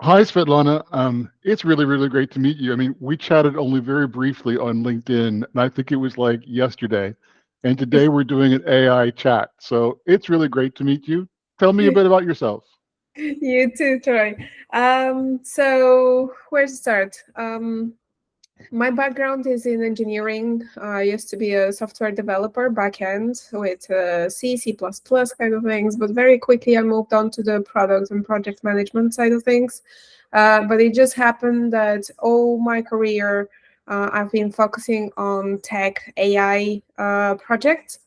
Hi, Svetlana. It's really, really great to meet you. I mean, we chatted only very briefly on LinkedIn, and I think it was like yesterday. And today we're doing an AI chat. So it's really great to meet you. Tell me a bit about yourself. You too, Troy. So where to start? My background is in engineering. I used to be a software developer backend with C, C++ kind of things, but very quickly I moved on to the product and project management side of things. But it just happened that all my career I've been focusing on tech AI projects,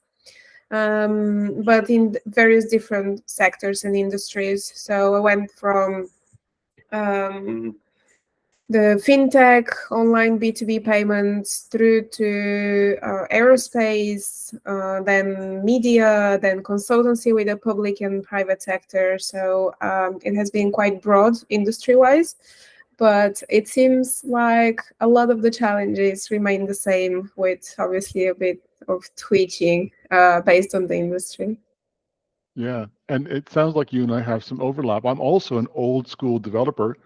but in various different sectors and industries. So I went from um, the fintech, online B2B payments, through to aerospace, then media, then consultancy with the public and private sector. So it has been quite broad industry-wise, but it seems like a lot of the challenges remain the same, with obviously a bit of tweaking based on the industry. Yeah. And it sounds like you and I have some overlap. I'm also an old school developer.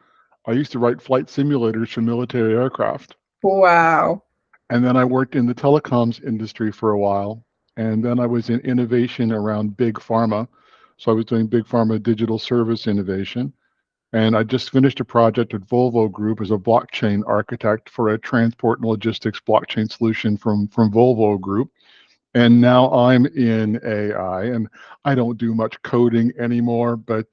I used to write flight simulators for military aircraft. Wow. And then I worked in the telecoms industry for a while. And then I was in innovation around big pharma. So I was doing big pharma digital service innovation. And I just finished a project at Volvo Group as a blockchain architect for a transport and logistics blockchain solution from Volvo Group. And now I'm in AI, and I don't do much coding anymore. But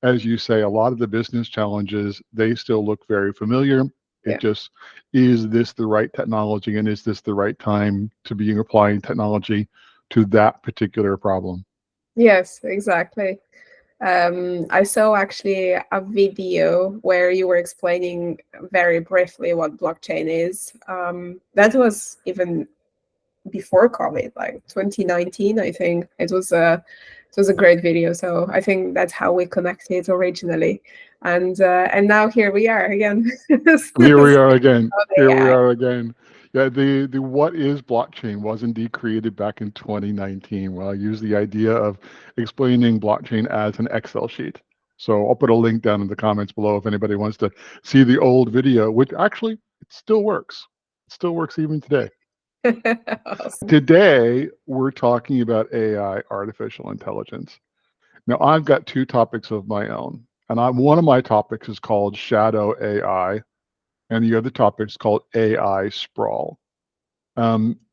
as you say, a lot of the business challenges, they still look very familiar. It Yeah. just, is this the right technology, and is this the right time to be applying technology to that particular problem? Yes, exactly. I saw actually a video where you were explaining very briefly what blockchain is. That was even before COVID, like 2019, I think. It was a great video. So I think that's how we connected originally, and now here we are again. Here we are again. About Here we AI. are again. Yeah, the what is blockchain was indeed created back in 2019. Well, I used the idea of explaining blockchain as an Excel sheet. So I'll put a link down in the comments below if anybody wants to see the old video, which actually it still works. It still works even today. Awesome. Today, we're talking about AI, artificial intelligence. Now, I've got two topics of my own, and one of my topics is called shadow AI, and the other topic is called AI sprawl.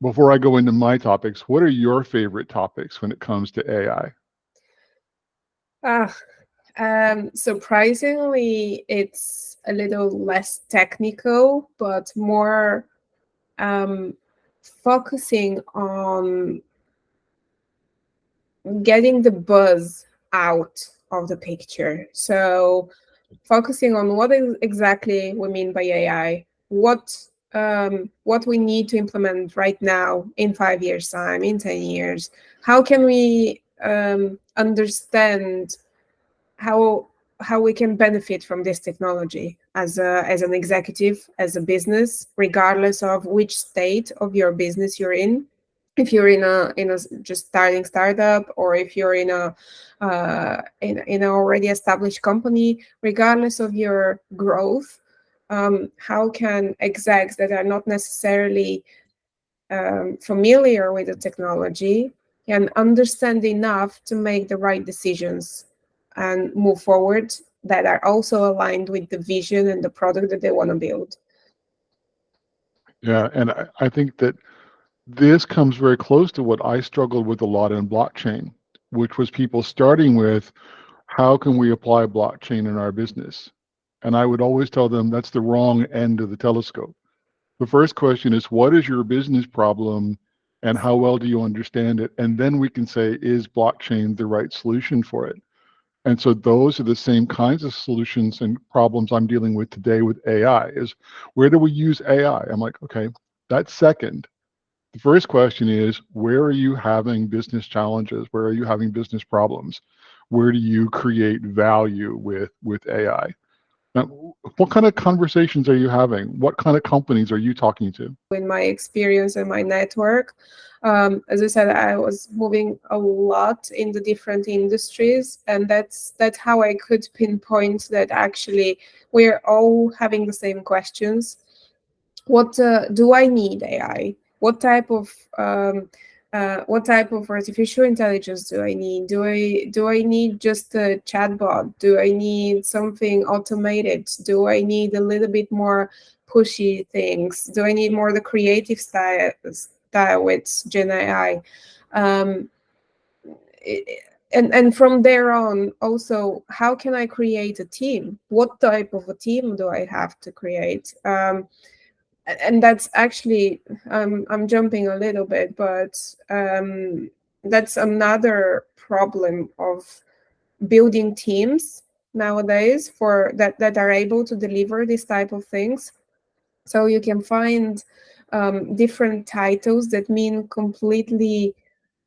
Before I go into my topics, what are your favorite topics when it comes to AI? Ah, Surprisingly, it's a little less technical, but more um, focusing on getting the buzz out of the picture. So, focusing on what exactly we mean by AI, what we need to implement right now in 5 years' time, in 10 years. How can we understand how how we can benefit from this technology as an executive, as a business, regardless of which state of your business you're in. If you're in a just starting startup, or if you're in an already established company, regardless of your growth, how can execs that are not necessarily familiar with the technology and understand enough to make the right decisions and move forward, that are also aligned with the vision and the product that they want to build. Yeah, and I think that this comes very close to what I struggled with a lot in blockchain, which was people starting with, how can we apply blockchain in our business? And I would always tell them that's the wrong end of the telescope. The first question is, what is your business problem and how well do you understand it? And then we can say, is blockchain the right solution for it? And so those are the same kinds of solutions and problems I'm dealing with today with AI is, where do we use AI? I'm like, okay, that's second. The first question is, where are you having business challenges? Where are you having business problems? Where do you create value with AI? Now, what kind of conversations are you having? What kind of companies are you talking to? In my experience and my network. As I said, I was moving a lot in the different industries, and that's how I could pinpoint that actually we're all having the same questions. What do I need AI? What type of artificial intelligence do I need? Do I need just a chatbot? Do I need something automated? Do I need a little bit more pushy things? Do I need more the creative style with Gen AI? Um, it- and from there on, also, how can I create a team? What type of a team do I have to create? And that's actually, I'm jumping a little bit, but that's another problem of building teams nowadays for that are able to deliver this type of things. So you can find different titles that mean completely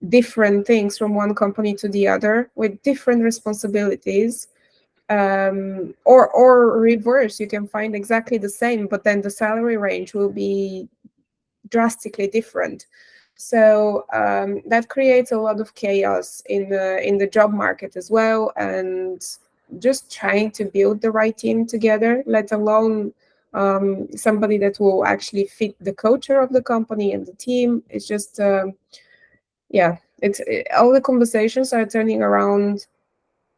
different things from one company to the other with different responsibilities, or reverse, you can find exactly the same, but then the salary range will be drastically different. So that creates a lot of chaos in the job market as well, and just trying to build the right team together, let alone somebody that will actually fit the culture of the company and the team. It's just yeah, all the conversations are turning around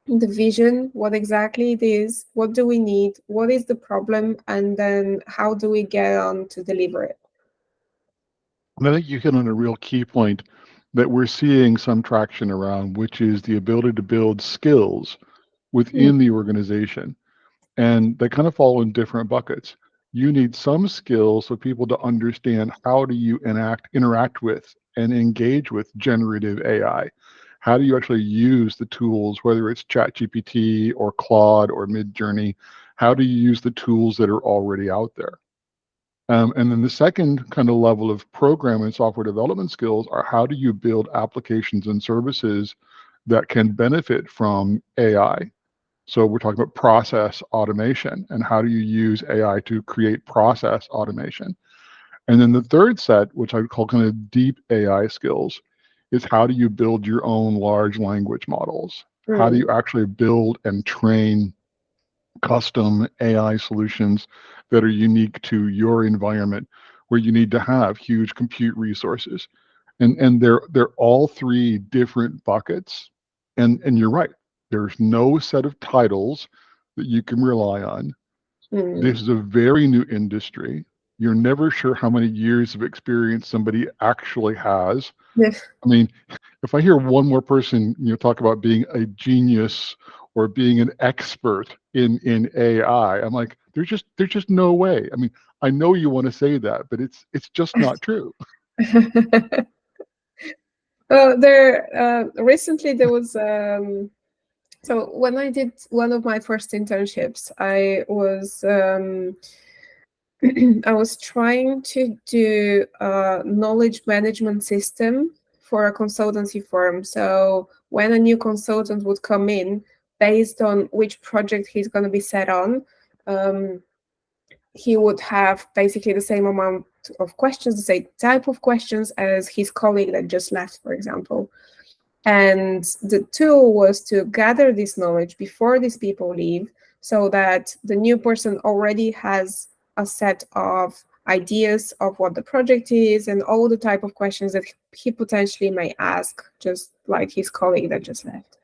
the vision, what exactly it is, what do we need, what is the problem, and then how do we get on to deliver it. And I think you hit on a real key point that we're seeing some traction around, which is the ability to build skills Mm, within the organization. And they kind of fall in different buckets. You need some skills for people to understand how do you interact with and engage with generative AI. How do you actually use the tools, whether it's ChatGPT or Claude or Midjourney? How do you use the tools that are already out there? And then the second kind of level of program and software development skills are how do you build applications and services that can benefit from AI? So we're talking about process automation and how do you use AI to create process automation? And then the third set, which I would call kind of deep AI skills, is how do you build your own large language models? How do mm, you actually build and train custom AI solutions that are unique to your environment where you need to have huge compute resources? And they're all three different buckets. And you're right. There's no set of titles that you can rely on. mm. This is a very new industry. You're never sure how many years of experience somebody actually has. Yeah. I mean, if I hear one more person, talk about being a genius or being an expert in AI, I'm like, there's just no way. I mean, I know you want to say that, but it's just not true. There recently there was so when I did one of my first internships, I was trying to do a knowledge management system for a consultancy firm. So when a new consultant would come in, based on which project he's going to be set on, um, he would have basically the same amount of questions, the same type of questions as his colleague that just left, for example. And the tool was to gather this knowledge before these people leave so that the new person already has a set of ideas of what the project is and all the type of questions that he potentially may ask, just like his colleague that just left.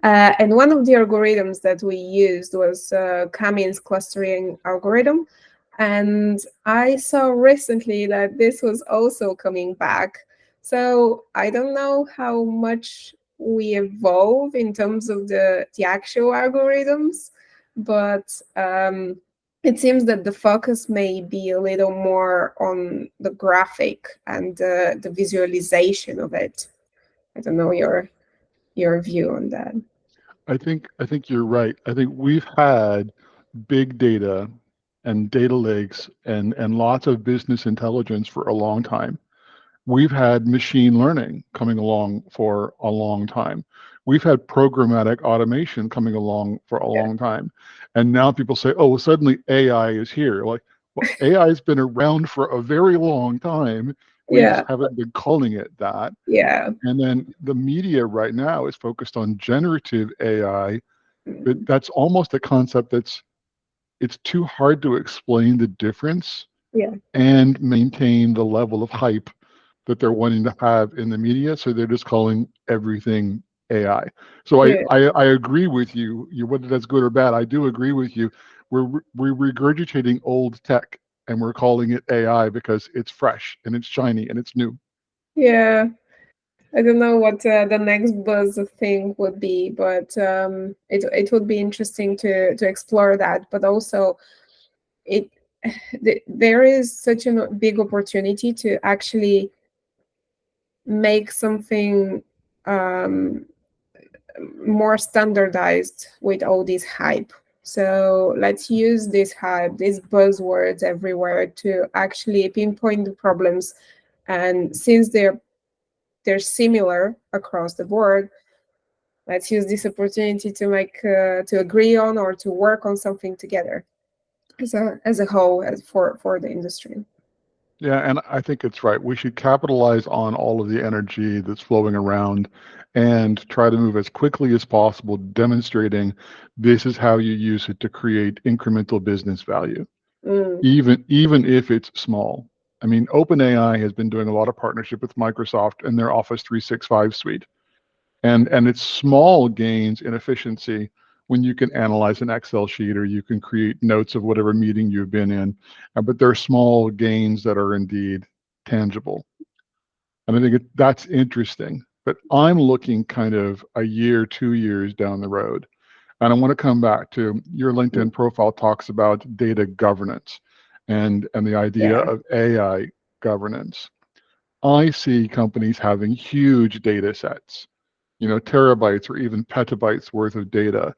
And one of the algorithms that we used was Kamin's clustering algorithm. And I saw recently that this was also coming back. So I don't know how much we evolve in terms of the actual algorithms, but it seems that the focus may be a little more on the graphic and the visualization of it. I don't know your view on that. I think you're right. I think we've had big data and data lakes and lots of business intelligence for a long time. We've had machine learning coming along for a long time. We've had programmatic automation coming along for a long time. And now people say, oh, suddenly AI is here. Like, well, AI has been around for a very long time. We just Yeah. haven't been calling it that. Yeah. And then the media right now is focused on generative AI, but Mm. that's almost a concept that's it's too hard to explain the difference Yeah. and maintain the level of hype that they're wanting to have in the media. So they're just calling everything AI. So Yeah. I agree with you. Whether that's good or bad, I do agree with you. We're regurgitating old tech and we're calling it AI because it's fresh and it's shiny and it's new. Yeah. I don't know what the next buzz thing would be, but it would be interesting to explore that. But also, it there is such a big opportunity to actually make something um, more standardized with all this hype. So let's use this hype, these buzzwords everywhere to actually pinpoint the problems. And since they're similar across the board, let's use this opportunity to make to agree on or to work on something together as a whole as for the industry. Yeah, and I think it's right. We should capitalize on all of the energy that's flowing around and try to move as quickly as possible, demonstrating this is how you use it to create incremental business value, Mm, even if it's small. I mean, OpenAI has been doing a lot of partnership with Microsoft and their Office 365 suite. And it's small gains in efficiency when you can analyze an Excel sheet or you can create notes of whatever meeting you've been in. But they're small gains that are indeed tangible. And I think that's interesting. But I'm looking kind of a year, 2 years down the road. And I want to come back to your mm, LinkedIn profile talks about data governance and the idea yeah, of AI governance. I see companies having huge data sets, terabytes or even petabytes worth of data.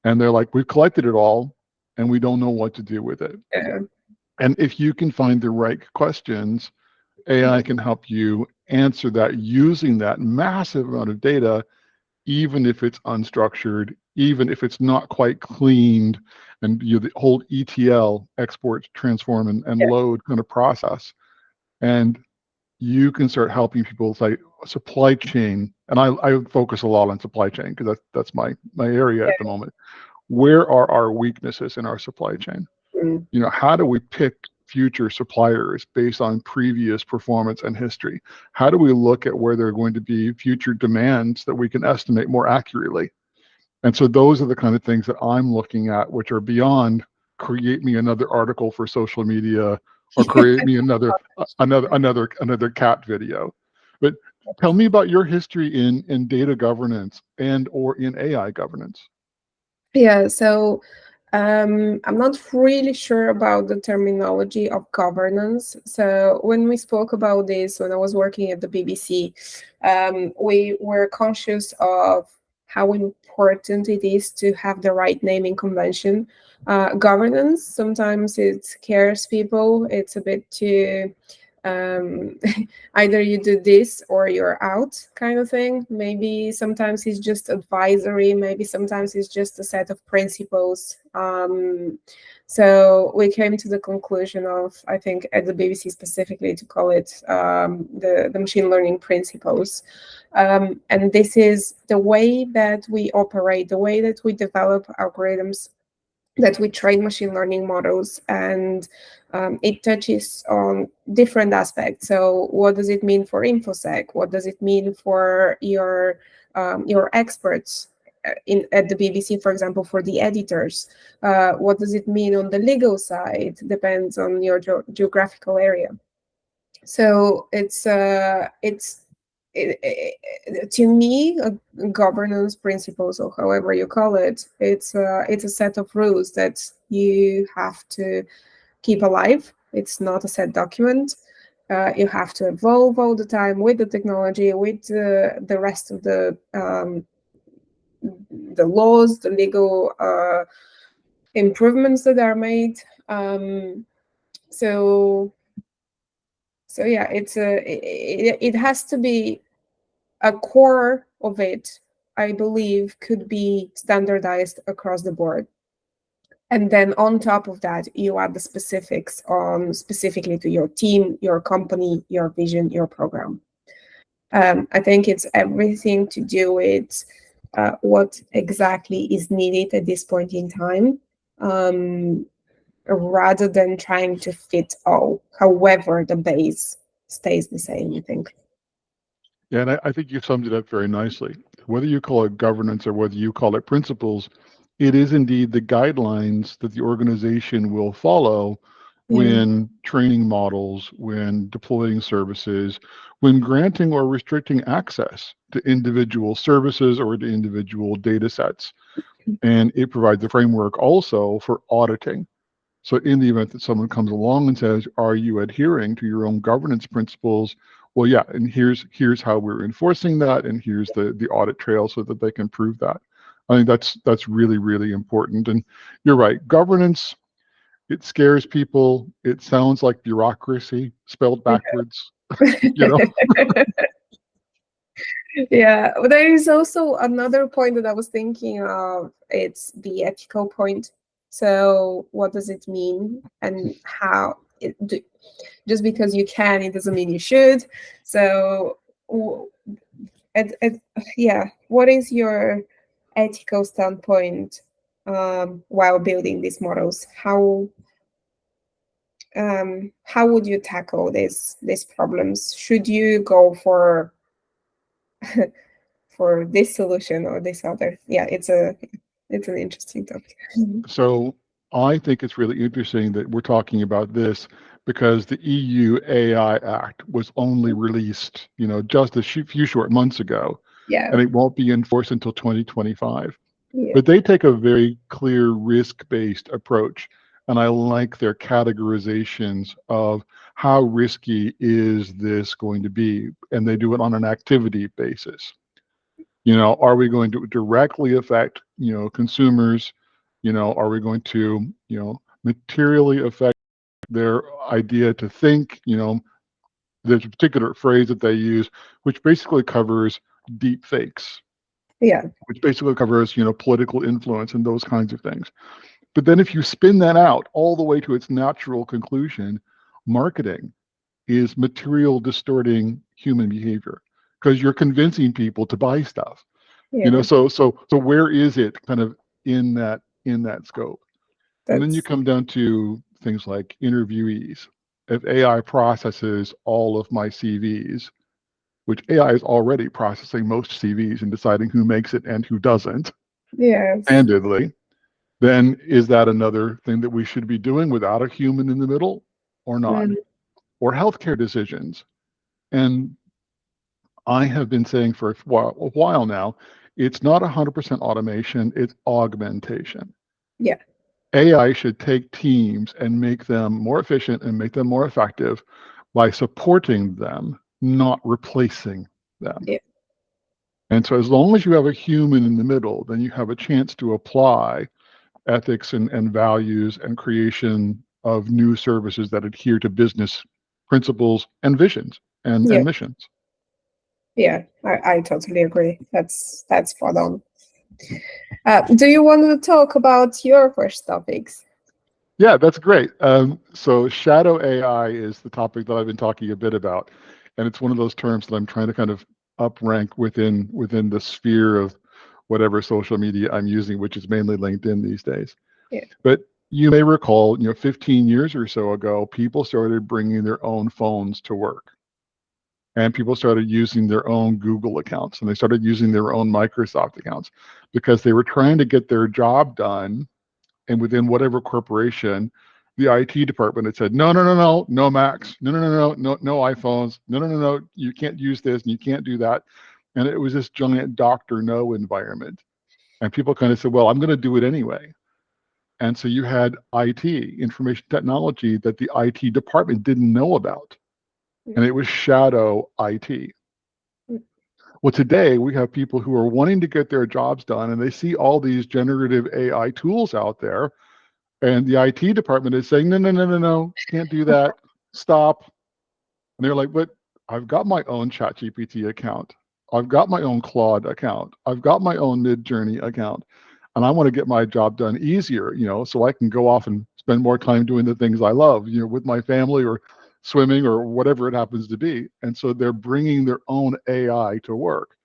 And they're like, we've collected it all and we don't know what to do with it. yeah, And if you can find the right questions, AI can help you answer that using that massive amount of data, even if it's unstructured, even if it's not quite cleaned, and the whole ETL, export, transform, and yeah, load kind of process. And you can start helping people like supply chain. And I focus a lot on supply chain because that's my area at the moment. Where are our weaknesses in our supply chain? mm, How do we pick future suppliers based on previous performance and history? How do we look at where there are going to be future demands that we can estimate more accurately? And so those are the kind of things that I'm looking at, which are beyond create me another article for social media or create me another cat video. But tell me about your history in data governance and or in AI governance. yeah. So I'm not really sure about the terminology of governance. So when we spoke about this, when I was working at the BBC, we were conscious of how important it is to have the right naming convention. Governance, sometimes it scares people. It's a bit too um, either you do this or you're out kind of thing. Maybe sometimes it's just advisory, maybe sometimes it's just a set of principles. So we came to the conclusion of, I think at the BBC specifically, to call it the machine learning principles. And this is the way that we operate, the way that we develop algorithms, that we train machine learning models, and it touches on different aspects. So what does it mean for infosec? What does it mean for your experts at the BBC, for example, for the editors? What does it mean on the legal side? Depends on your geographical area. So to me, a governance principles, or however you call it, it's a set of rules that you have to keep alive. It's not a set document. You have to evolve all the time with the technology, with the rest of the laws, the legal improvements that are made. So So yeah, it has to be a core of it, I believe, could be standardized across the board. And then on top of that, you add the specifics on specifically to your team, your company, your vision, your program. I think it's everything to do with what exactly is needed at this point in time, um, rather than trying to fit all. However, the base stays the same, I think. Yeah, and I think you summed it up very nicely. Whether you call it governance or whether you call it principles, it is indeed the guidelines that the organization will follow Yeah, when training models, when deploying services, when granting or restricting access to individual services or to individual data sets. And it provides a framework also for auditing. So in the event that someone comes along and says, "Are you adhering to your own governance principles?" Well, yeah, and here's how we're enforcing that, and here's the audit trail so that they can prove that. I think that's really, really important. And you're right, governance, it scares people. It sounds like bureaucracy spelled backwards, you know. yeah. Yeah, but there is also another point that I was thinking of. It's the ethical point. So, what does it mean, and how? Just because you can, it doesn't mean you should. So, yeah, what is your ethical standpoint while building these models? How would you tackle these problems? Should you go for this solution or this other? Yeah, it's an interesting topic. So I think it's really interesting that we're talking about this because the EU AI Act was only released, just a few short months ago, Yeah, and it won't be enforced until 2025. yeah, But they take a very clear risk-based approach, and I like their categorizations of how risky is this going to be, and they do it on an activity basis. Are we going to directly affect, consumers? Are we going to, materially affect their idea to think? There's a particular phrase that they use, which basically covers deep fakes, yeah, which basically covers, political influence and those kinds of things. But then if you spin that out all the way to its natural conclusion, marketing is material distorting human behavior because you're convincing people to buy stuff. yeah. So where is it kind of in that scope? And then you That's come down to things like interviewees. If AI processes all of my CVs, which AI is already processing most CVs and deciding who makes it and who doesn't, yes, candidly, then is that another thing that we should be doing without a human in the middle or not? mm, Or healthcare decisions. And I have been saying for a while now, it's not 100% automation, it's augmentation. yeah, AI should take teams and make them more efficient and make them more effective by supporting them, not replacing them. yeah, And so, as long as you have a human in the middle, then you have a chance to apply ethics and values and creation of new services that adhere to business principles and visions and yeah, missions. yeah. I totally agree. That's spot on. Do you want to talk about your first topics? Yeah, that's great. So shadow AI is the topic that I've been talking a bit about, and it's one of those terms that I'm trying to kind of uprank within the sphere of whatever social media I'm using, which is mainly LinkedIn these days. Yeah, But you may recall, 15 years or so ago, people started bringing their own phones to work, and people started using their own Google accounts, and they started using their own Microsoft accounts because they were trying to get their job done, and within whatever corporation, the IT department had said, no, no, no, no, no Macs, no, no, no, no, no, no iPhones, no, no, no, no, you can't use this and you can't do that. And it was this giant Dr. No environment. And people kind of said, well, I'm going to do it anyway. And so you had IT, information technology, that the IT department didn't know about. And it was shadow IT. Well, today we have people who are wanting to get their jobs done and they see all these generative AI tools out there. And the IT department is saying, no, no, no, no, no, can't do that. Stop. And they're like, but I've got my own ChatGPT account. I've got my own Claude account. I've got my own Midjourney account. And I want to get my job done easier, so I can go off and spend more time doing the things I love, with my family or swimming or whatever it happens to be. And so they're bringing their own AI to work.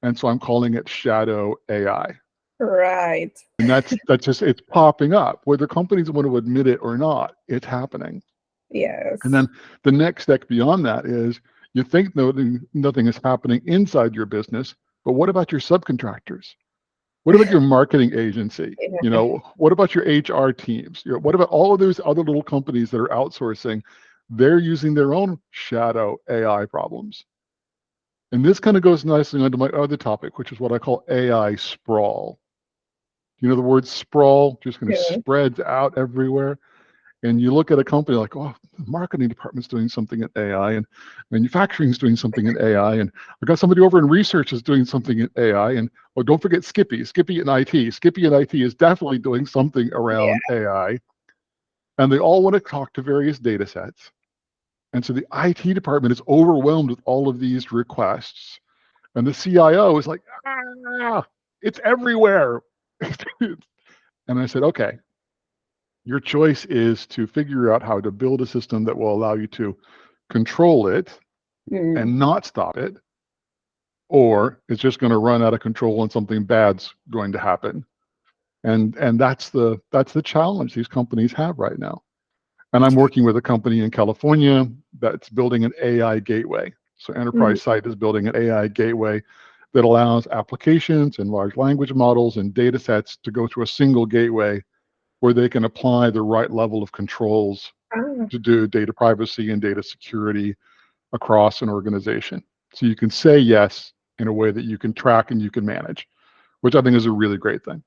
And so I'm calling it shadow AI. Right. And that's just, it's popping up. Whether companies want to admit it or not, it's happening. And Yes. then the next step beyond that is you think nothing is happening inside your business, but what about your subcontractors? What about your marketing agency? Yeah. What about your HR teams? What about all of those other little companies that are outsourcing? They're using their own shadow AI problems. And this kind of goes nicely onto my other topic, which is what I call AI sprawl. The word sprawl just kind of Yeah. spreads out everywhere. And you look at a company like, oh, the marketing department's doing something in AI, and manufacturing is doing something in AI, and I've got somebody over in research is doing something in AI, and oh, don't forget Skippy in IT. Skippy in IT is definitely doing something around AI, and they all want to talk to various data sets. And so the IT department is overwhelmed with all of these requests, and the CIO is like, it's everywhere. And I said, okay, your choice is to figure out how to build a system that will allow you to control it Mm. and not stop it, or it's just going to run out of control and something bad's going to happen. And that's the challenge these companies have right now. And I'm working with a company in California that's building an AI gateway. So Mm. Enterprise Site is building an AI gateway that allows applications and large language models and data sets to go through a single gateway where they can apply the right level of controls Ah, to do data privacy and data security across an organization. So you can say yes in a way that you can track and you can manage, which I think is a really great thing.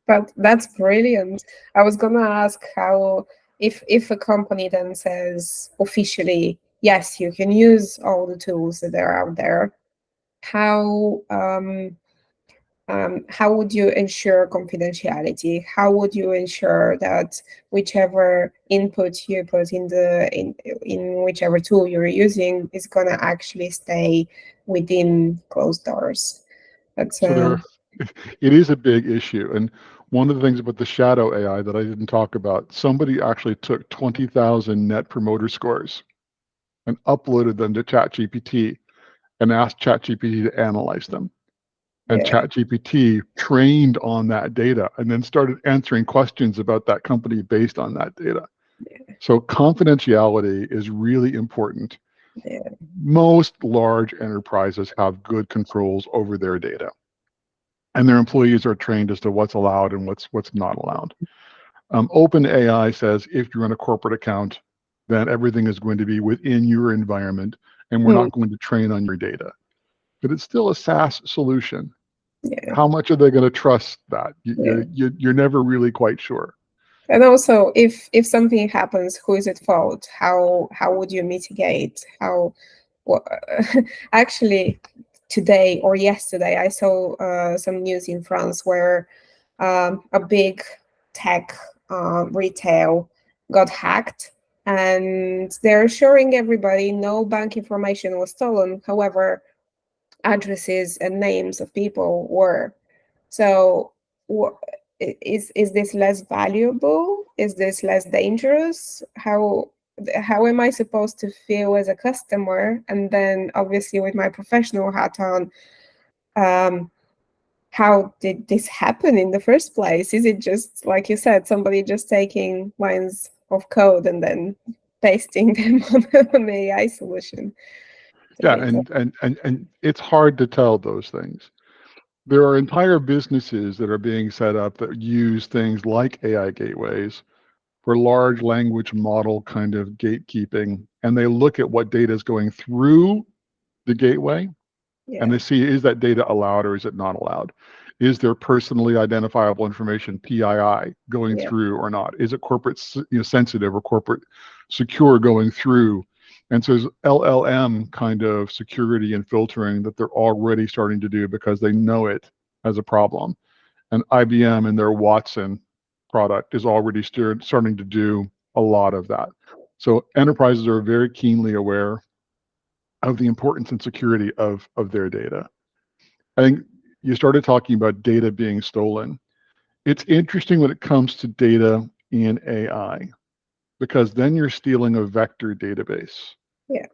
but that's brilliant. I was gonna ask how, if a company then says officially, yes, you can use all the tools that are out there, how how would you ensure confidentiality? How would you ensure that whichever input you put in whichever tool you're using is gonna actually stay within closed doors? That's So it is a big issue. And one of the things about the shadow AI that I didn't talk about, somebody actually took 20,000 net promoter scores and uploaded them to ChatGPT and asked ChatGPT to analyze them. And yeah, ChatGPT trained on that data and then started answering questions about that company based on that data. So confidentiality is really important. yeah, Most large enterprises have good controls over their data, and their employees are trained as to what's allowed and what's not allowed. OpenAI says if you're in a corporate account, then everything is going to be within your environment, and we're mm, not going to train on your data. But it's still a SaaS solution. yeah, How much are they going to trust that? yeah. You're never really quite sure. And also, if something happens, who is at fault? How would you mitigate? How well, actually, today or yesterday, I saw some news in France where a big tech retail got hacked, and they're assuring everybody no bank information was stolen. However, addresses and names of people were. So, is this less valuable? Is this less dangerous? How am I supposed to feel as a customer? And then, obviously, with my professional hat on, um, how did this happen in the first place? Is it just like you said, somebody just taking lines of code and then pasting them on an AI solution? It's a Yeah, bit. and it's hard to tell those things. There are entire businesses that are being set up that use things like AI gateways for large language model kind of gatekeeping, and they look at what data is going through the gateway, and Yeah, they see, is that data allowed or is it not allowed? Is there personally identifiable information, PII, going yeah, through or not? Is it corporate sensitive or corporate secure going through? And so there's LLM kind of security and filtering that they're already starting to do because they know it as a problem. And IBM and their Watson product is already starting to do a lot of that. So enterprises are very keenly aware. of the importance and security of their data. I think you started talking about data being stolen. It's interesting when it comes to data in AI, because then you're stealing a vector database. Yeah.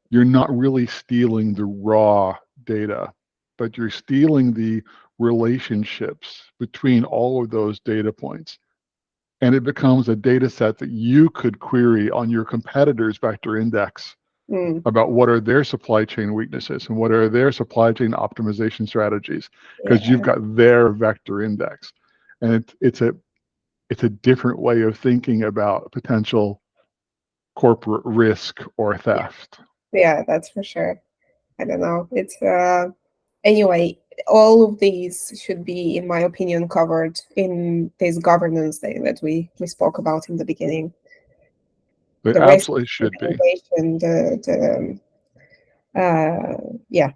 You're not really stealing the raw data, but you're stealing the relationships between all of those data points. And it becomes a data set that you could query on your competitor's vector index Mm, about what are their supply chain weaknesses and what are their supply chain optimization strategies, because you've yeah. got their vector index. And it's a different way of thinking about potential corporate risk or Yeah. theft. Yeah, that's for sure. I don't know. It's anyway, all of these should be, in my opinion, covered in this governance thing that we spoke about in the beginning. They The risk absolutely should be. mitigation, yeah.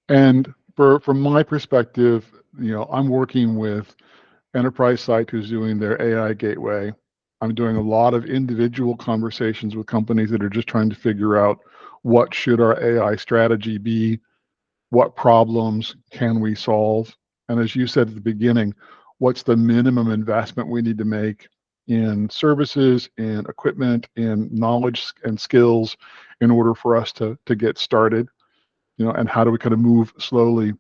And from my perspective, I'm working with enterprise site who's doing their AI gateway. I'm doing a lot of individual conversations with companies that are just trying to figure out what should our AI strategy be, what problems can we solve, and as you said at the beginning, what's the minimum investment we need to make in services, in equipment, in knowledge and skills in order for us to get started, and how do we kind of move slowly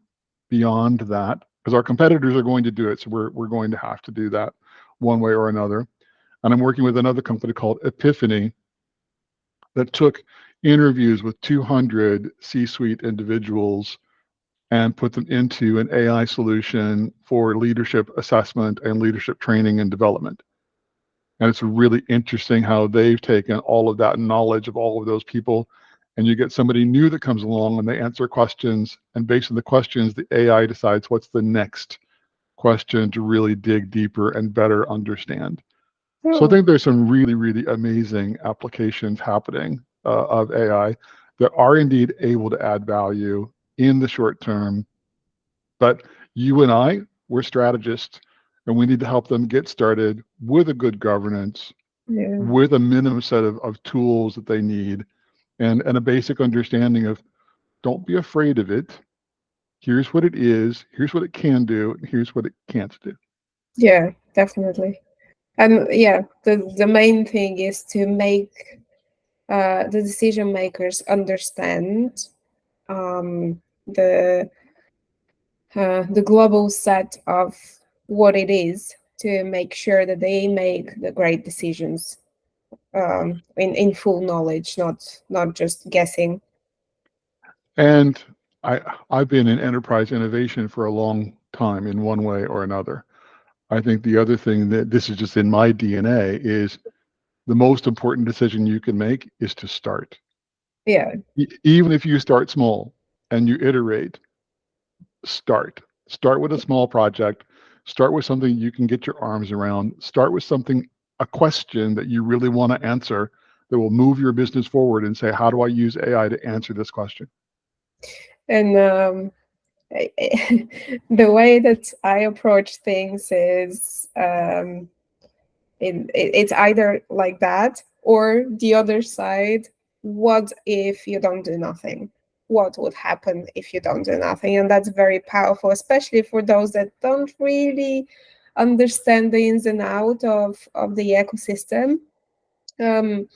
beyond that, because our competitors are going to do it, so we're going to have to do that one way or another. And I'm working with another company called Epiphany that took interviews with 200 C-suite individuals and put them into an AI solution for leadership assessment and leadership training and development. And it's really interesting how they've taken all of that knowledge of all of those people, and you get somebody new that comes along and they answer questions, and based on the questions, the AI decides what's the next question to really dig deeper and better understand. So I Oh, think there's some really, really amazing applications happening of AI that are indeed able to add value in the short term. But you and I, we're strategists, and we need to help them get started with a good governance, yeah. with a minimum set of tools that they need, and a basic understanding of, don't be afraid of it. Here's what it is, here's what it can do, and here's what it can't do. Yeah, definitely. And yeah, the main thing is to make the decision makers understand um, the the global set of what it is, to make sure that they make the great decisions in full knowledge, not just guessing. And I've been in enterprise innovation for a long time in one way or another. I think the other thing, that this is just in my DNA, is the most important decision you can make is to start. Yeah, Even if you start small and you iterate, start. Start with a small project. Start with something you can get your arms around. Start with something, a question that you really want to answer, that will move your business forward, and say, how do I use AI to answer this question? and the way that I approach things is it's either like that or the other side. What if you don't do nothing? What would happen if you don't do nothing? And that's very powerful, especially for those that don't really understand the ins and out of the ecosystem. um,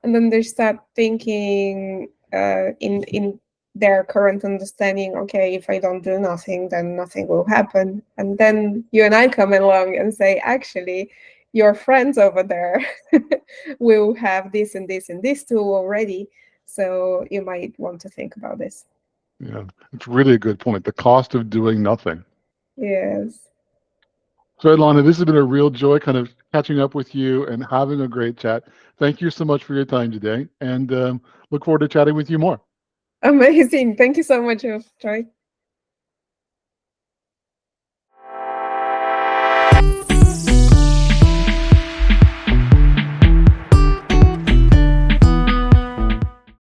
and then they start thinking in their current understanding, okay, if I don't do nothing, then nothing will happen. And then you and I come along and say, actually, your friends over there will have this and this and this tool already, so you might want to think about this. Yeah, it's really a good point. The cost of doing nothing. Yes. So, Ilana, this has been a real joy kind of catching up with you and having a great chat. Thank you so much for your time today, and look forward to chatting with you more. Amazing. Thank you so much, Troy.